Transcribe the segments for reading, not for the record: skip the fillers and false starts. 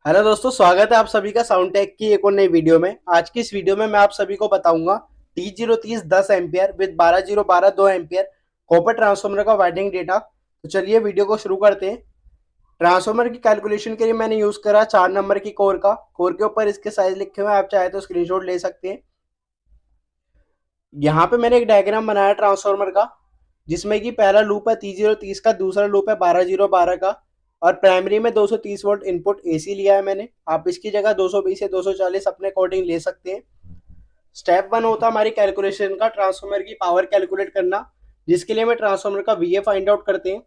Hello दोस्तों, स्वागत है आप सभी का साउंड टेक की एक और नई वीडियो में। आज की इस वीडियो में मैं आप सभी को बताऊंगा T030 10 ampere with 12012 2 ampere copper transformer का वाइंडिंग डेटा। तो चलिए वीडियो को शुरू करते हैं। ट्रांसफार्मर की कैलकुलेशन के लिए मैंने यूज करा 4 नंबर की कोर का। कोर के ऊपर इसके साइज लिखे हुए हैं, आप चाहे तो स्क्रीनशॉट ले सकते हैं। यहाँ पे मैंने एक डायग्राम बनाया ट्रांसफार्मर का, जिसमें कि पहला लूप है T030 का, दूसरा लूप है 12012 का, और प्राइमरी में 230 वोल्ट इनपुट एसी लिया है मैंने। आप इसकी जगह 220 या 240 अपने अकॉर्डिंग ले सकते हैं। स्टेप वन होता है हमारी कैलकुलेशन का, ट्रांसफार्मर की पावर कैलकुलेट करना, जिसके लिए हमें ट्रांसफार्मर का वीए फाइंड आउट करते हैं।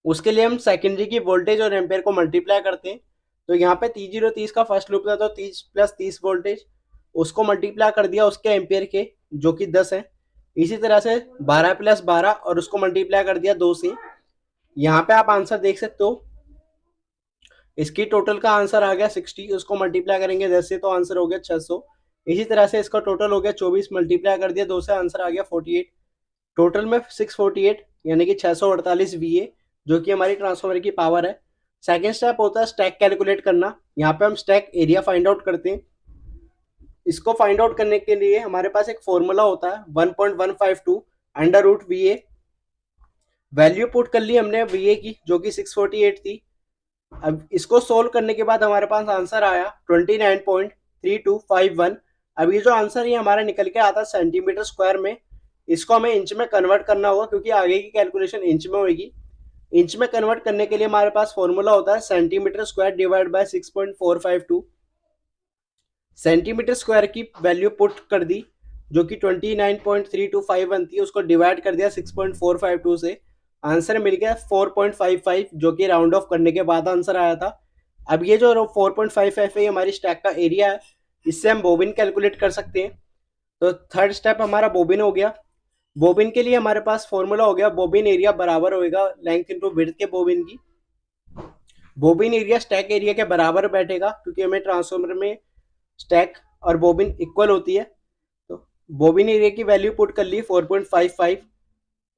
उसके लिए हम सेकेंडरी की वोल्टेज और एम्पेयर को मल्टीप्लाई करते हैं। तो यहाँ पे T030 का फर्स्ट लूप था, तो 30 प्लस 30 वोल्टेज, उसको मल्टीप्लाई कर दिया उसके एम्पेयर के, जो कि 10 है। इसी तरह से 12 प्लस 12 और उसको मल्टीप्लाई कर दिया 2 से। यहाँ पे आप आंसर देख सकते हो, इसकी टोटल का आंसर आ गया 60, उसको मल्टीप्लाई करेंगे 10 से तो आंसर हो गया 600। इसी तरह से इसका टोटल हो गया 24, मल्टीप्लाई कर दिया 2 से, आंसर आ गया 48। टोटल में 648 यानी कि 648 वीए, जो कि हमारी ट्रांसफार्मर की पावर है। सेकेंड स्टेप होता है स्टैक कैलकुलेट करना। यहाँ पे हम स्टैक एरिया फाइंड आउट करते हैं। इसको फाइंड आउट करने के लिए हमारे पास एक फॉर्मूला होता है 1.152 under root VA. Value put कर ली हमने वीए की, जो कि 648 थी। अब इसको सोल्व करने के बाद हमारे पास आंसर आया 29.3251। अब ये जो आंसर है हमारा निकल के आता है सेंटीमीटर स्क्वायर में। इसको हमें इंच में कन्वर्ट करना होगा, क्योंकि आगे की कैलकुलेशन इंच में होगी। इंच में कन्वर्ट करने के लिए हमारे पास फॉर्मूला होता है centimetre square divide by 6.452। Centimetre square की वैल्यू पुट कर दी, जो कि 29.3251 थी, उसको डिवाइड कर दिया 6.452 से। आंसर मिल गया 4.55, जो कि राउंड ऑफ करने के बाद आंसर आया था। अब ये जो 4.55 है, हमारी स्टैक का एरिया है। इससे हम बोबिन कैलकुलेट कर सकते हैं। तो थर्ड स्टेप हमारा बोबिन हो गया। बोबिन के लिए हमारे पास फॉर्मूला हो गया, बोबिन एरिया बराबर होगा लेंथ इंटू विड्थ के बोबिन की। बोबिन एरिया स्टैक एरिया के बराबर बैठेगा, क्योंकि हमें ट्रांसफार्मर में स्टैक और बोबिन इक्वल होती है। तो बोबिन एरिया की वैल्यू पुट कर ली 4.55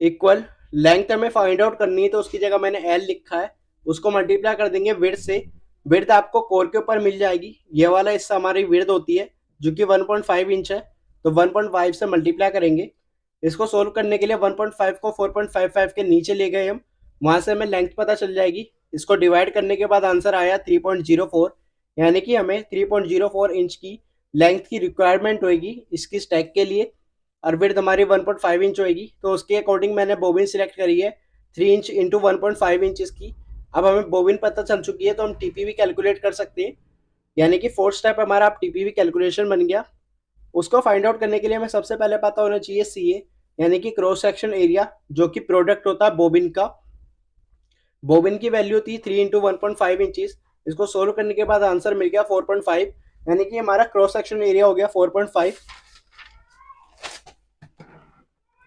इक्वल लेंथ हमें फाइंड आउट करनी है, तो उसकी जगह मैंने एल लिखा है। उसको मल्टीप्लाई कर देंगे विड्थ से। विड्थ आपको कोर के ऊपर मिल जाएगी, ये वाला हिस्सा हमारी विड्थ होती है, जो कि 1.5 इंच है। तो 1.5 से मल्टीप्लाई करेंगे। इसको सोल्व करने के लिए 1.5 को 4.55 के नीचे ले गए हम, वहां से हमें लेंथ पता चल जाएगी। इसको डिवाइड करने के बाद आंसर आया 3.04, यानी कि हमें 3.04 इंच की लेंथ की रिक्वायरमेंट होगी इसकी स्टैक के लिए। और विड्थ हमारी 1.5 इंच होगी, तो उसके अकॉर्डिंग मैंने बोबिन सिलेक्ट करी है 3 इंच इंटू 1.5 इंच की। अब हमें बोबिन पता चल चुकी है, तो हम टीपीवी कैलकुलेट कर सकते हैं। यानी कि फोर्थ स्टेप हमारा अब टीपीवी कैलकुलेशन बन गया। उसको फाइंड आउट करने के लिए हमें सबसे पहले पता होना चाहिए सीए, यानी कि क्रॉस सेक्शन एरिया, जो कि प्रोडक्ट होता है बोबिन का। बोबिन की वैल्यू थी 3 इंटू 1.5 इंचज। इसको सोल्व करने के बाद आंसर मिल गया 4.5, यानी कि हमारा क्रॉस सेक्शन एरिया हो गया 4.5।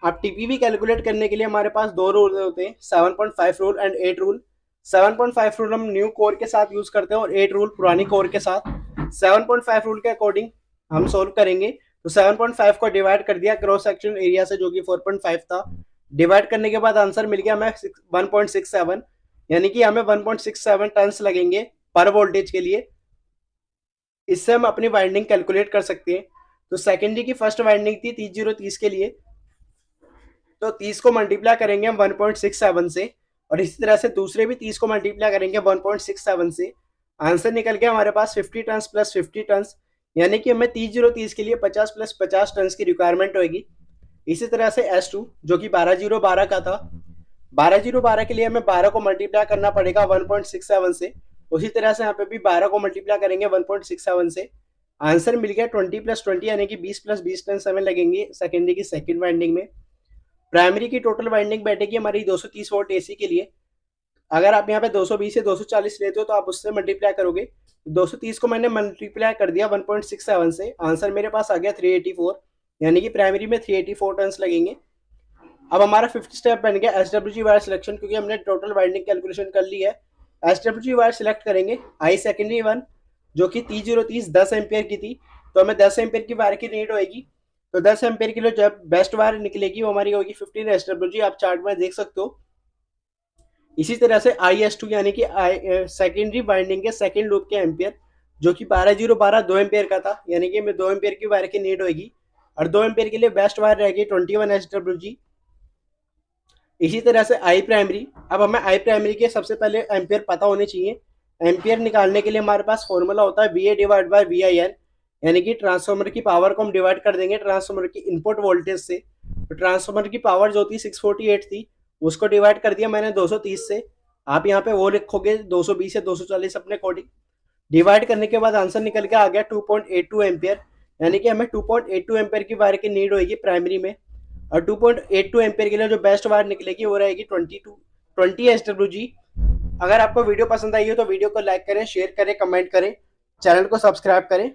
अब टीपीवी कैलकुलेट करने के लिए हमारे पास दो रूल होते हैं, 7.5 रूल एंड 8 रूल। 7.5 रूल हम न्यू कोर के साथ यूज करते हैं और 8 रूल पुरानी कोर के साथ। 7.5 रूल के अकॉर्डिंग हम सोल्व करेंगे। तो 7.5 को डिवाइड कर दिया क्रॉस सेक्शन एरिया से, जो कि 4.5 था। डिवाइड करने के बाद आंसर मिल गया हमें 1.67, यानी कि हमें 1.67 टन्स लगेंगे पर वोल्टेज के लिए। इससे हम अपनी वाइंडिंग कैलकुलेट कर सकते हैं। तो सेकेंडरी की फर्स्ट वाइंडिंग थी T030 के लिए, तो 30 को मल्टीप्लाई करेंगे हम 1.67 से, और इसी तरह से दूसरे भी 30 को मल्टीप्लाई करेंगे 1.67 से। आंसर निकल गया हमारे पास 50 टन प्लस 50 टन, यानी कि हमें T030 के लिए 50 प्लस 50 टन की रिक्वायरमेंट होगी। इसी तरह से S2, जो कि 12012 का था, 12012 के लिए हमें 12 को मल्टीप्लाई करना पड़ेगा 1.67 से। उसी तरह से यहाँ पे भी 12 को मल्टीप्लाई करेंगे 1.67 से। आंसर मिल गया 20 प्लस 20, यानी कि 20 प्लस 20 टन हमें लगेंगे सेकेंडरी की सेकेंड वाइंडिंग में। प्राइमरी की टोटल वाइंडिंग बैठेगी हमारी 230 वोल्ट एसी के लिए। अगर आप यहाँ पे 220 से 240 लेते हो, तो आप उससे मल्टीप्लाई करोगे। 230 को मैंने मल्टीप्लाई कर दिया 1.67 से, आंसर मेरे पास आ गया 384, यानी कि प्राइमरी में 384 टन लगेंगे। अब हमारा फिफ्थ स्टेप बन गया SWG वायर सिलेक्शन, क्योंकि हमने टोटल वाइंडिंग कैलकुलेशन कर ली है। SWG वायर सिलेक्ट करेंगे आई सेकेंडरी वन, जो कि T030 10 एम्पियर की थी, तो हमें 10 एम्पियर की वायर की नीड होगी। तो 10 एम्पियर के लिए जब बेस्ट वायर निकलेगी वो हमारी होगी 15 SWG। आप चार्ट में देख सकते हो इसी तरह से IS2 यानी कि सेकेंडरी वाइंडिंग के सेकेंड लूप के एम्पियर जो कि 12012 2 एम्पियर का था, यानी कि हमें 2 एम्पियर की वायर की नीड होगी और 2 एम्पियर के लिए बेस्ट वायर रहेगी 21 SWG। इसी तरह से आई प्राइमरी, अब हमें आई प्राइमरी के सबसे पहले एम्पियर पता होने चाहिए। एम्पियर निकालने के लिए हमारे पास फॉर्मूला होता है VA डिवाइड बाय VIN, यानी कि ट्रांसफार्मर की पावर को हम डिवाइड कर देंगे ट्रांसफार्मर की इनपुट वोल्टेज से। तो ट्रांसफार्मर की पावर जो थी 648 थी, उसको डिवाइड कर दिया मैंने 230 से। आप यहाँ पे वो लिखोगे 220 या 240 अपने अकॉर्डिंग। डिवाइड करने के बाद आंसर निकल के आ गया 2.82 एम्पियर, यानी कि हमें 2.82 एम्पियर की वायर की नीड होगी प्राइमरी में। और 2.82 एम्पियर के लिए जो बेस्ट वायर निकलेगी वो रहेगी 20 SWG। अगर आपको वीडियो पसंद आई हो तो वीडियो को लाइक करें, शेयर करें, कमेंट करें, चैनल को सब्सक्राइब करें।